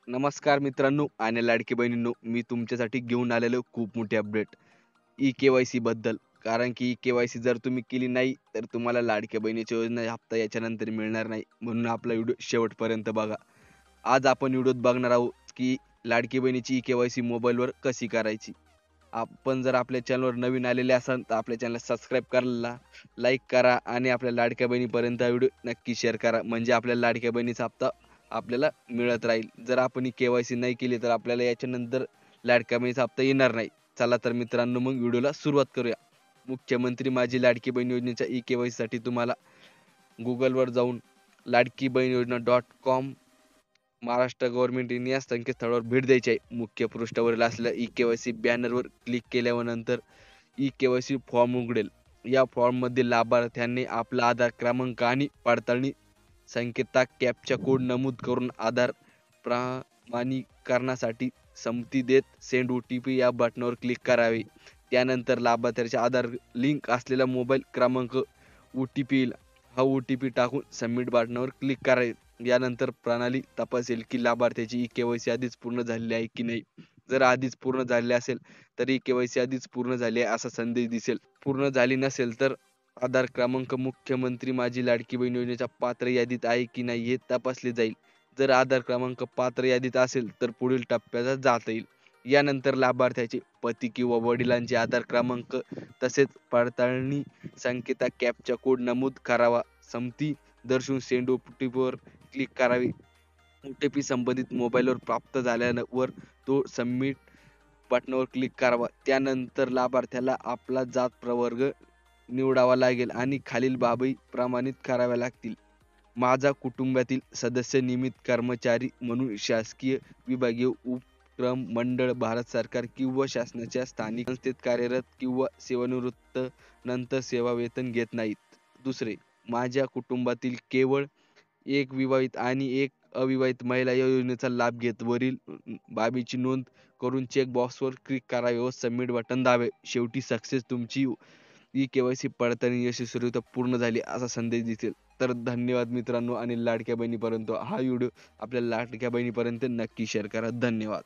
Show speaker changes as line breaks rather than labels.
नमस्कार मित्रांनो आणि लाडकी बहिणींनो, मी तुमच्यासाठी घेऊन आलेलो खूप मोठी अपडेट ई-के-वाय-सी बद्दल. कारण की ई-के-वाय-सी जर तुम्ही केली नाही, तर तुम्हाला लाडक्या बहिणीची योजना हप्ता याच्यानंतर मिळणार नाही. म्हणून आपला व्हिडिओ शेवटपर्यंत बघा. आज आपण व्हिडिओत बघणार आहोत की लाडकी बहिणीची ई-के-वाय-सी मोबाईलवर कशी करायची. आपण जर आपल्या चॅनलवर नवीन आलेले असाल, तर आपल्या चॅनलला सबस्क्राईब करा, लाईक करा आणि आपल्या लाडक्या बहिणीपर्यंत हा व्हिडिओ नक्की शेअर करा. म्हणजे आपल्या लाडक्या बहिणीचा हप्ता आपल्याला मिळत राहील. जर आपण ही के-वाय-सी नाही केली तर आपल्याला याच्यानंतर लाडक्या बहिणीचा हप्ता येणार नाही. चला तर मित्रांनो, मग व्हिडिओला सुरुवात करूया. मुख्यमंत्री माझी लाडकी बहीण योजनेच्या ई-के-वाय-सी साठी तुम्हाला गुगलवर जाऊन लाडकी बहीण योजना .com महाराष्ट्र गव्हर्नमेंट इन या संकेतस्थळावर भेट द्यायची आहे. मुख्य पृष्ठावरील असलेल्या ई-के-वाय-सी बॅनरवर क्लिक केल्यावर नंतर ई-के-वाय-सी फॉर्म उघडेल. या फॉर्ममध्ये लाभार्थ्याने आपला आधार क्रमांक आणि पडताळणी संकेतात कॅप्चा कोड नमूद करून आधार प्रमाणीकरणासाठी संमती देत सेंड ओ-टी-पी या बटनावर क्लिक करावे. त्यानंतर लाभार्थ्याचे आधार लिंक असलेला मोबाईल क्रमांक ओ-टी-पी येईल. हा ओ-टी-पी टाकून सबमिट बटनावर क्लिक करावे. यानंतर प्रणाली तपासेल की लाभार्थ्याची ई-के-वाय-सी आधीच पूर्ण झालेली आहे की नाही. जर आधीच पूर्ण झालेली असेल तर ई-के-वाय-सी आधीच पूर्ण झाली आहे असा संदेश दिसेल. पूर्ण झाली नसेल तर आधार क्रमांक मुख्यमंत्री माझी लाडकी बहीण योजनेच्या पात्र यादीत आहे की नाही हे तपासले जाईल. जर आधार क्रमांक पात्र यादीत असेल तर पुढील टप्प्यात जाता येईल. यानंतर लाभार्थ्याचे पती किंवा वडिलांचे आधार क्रमांक तसेच पडताळणी संकेतात कॅप्चा कोड नमूद करावा. संमती दर्शवून सेंड ओ-टी-पीवर क्लिक करावे. ओ-टी-पी संबंधित मोबाईलवर प्राप्त झाल्यावर तो सबमिट बटनावर क्लिक करावा. त्यानंतर लाभार्थ्याला आपला जात प्रवर्ग निवडावा लागेल आणि खालील बाबी प्रमाणित कराव्या लागतील. माझा कुटुंबातील सदस्य नियमित कर्मचारी म्हणून शासकीय, विभागीय, उपक्रम, मंडळ, भारत सरकार किंवा शासनाच्या स्थानिक संस्थेत कार्यरत किंवा सेवानिवृत्त नंतर सेवा वेतन घेत नाहीत. दुसरे, माझ्या कुटुंबातील केवळ एक विवाहित आणि एक अविवाहित महिला या योजनेचा लाभ घेत. वरील बाबीची नोंद करून चेक बॉक्सवर क्लिक करावे व सबमिट बटन दाबावे. शेवटी सक्सेस, तुमची ई-के-वाय-सी पडताळणी यशस्वीरित्या पूर्ण झाली असा संदेश दिसेल. तर धन्यवाद मित्रांनो आणि लाडक्या बहिणीपर्यंत हा व्हिडिओ आपल्या लाडक्या बहिणीपर्यंत नक्की शेअर करा. धन्यवाद.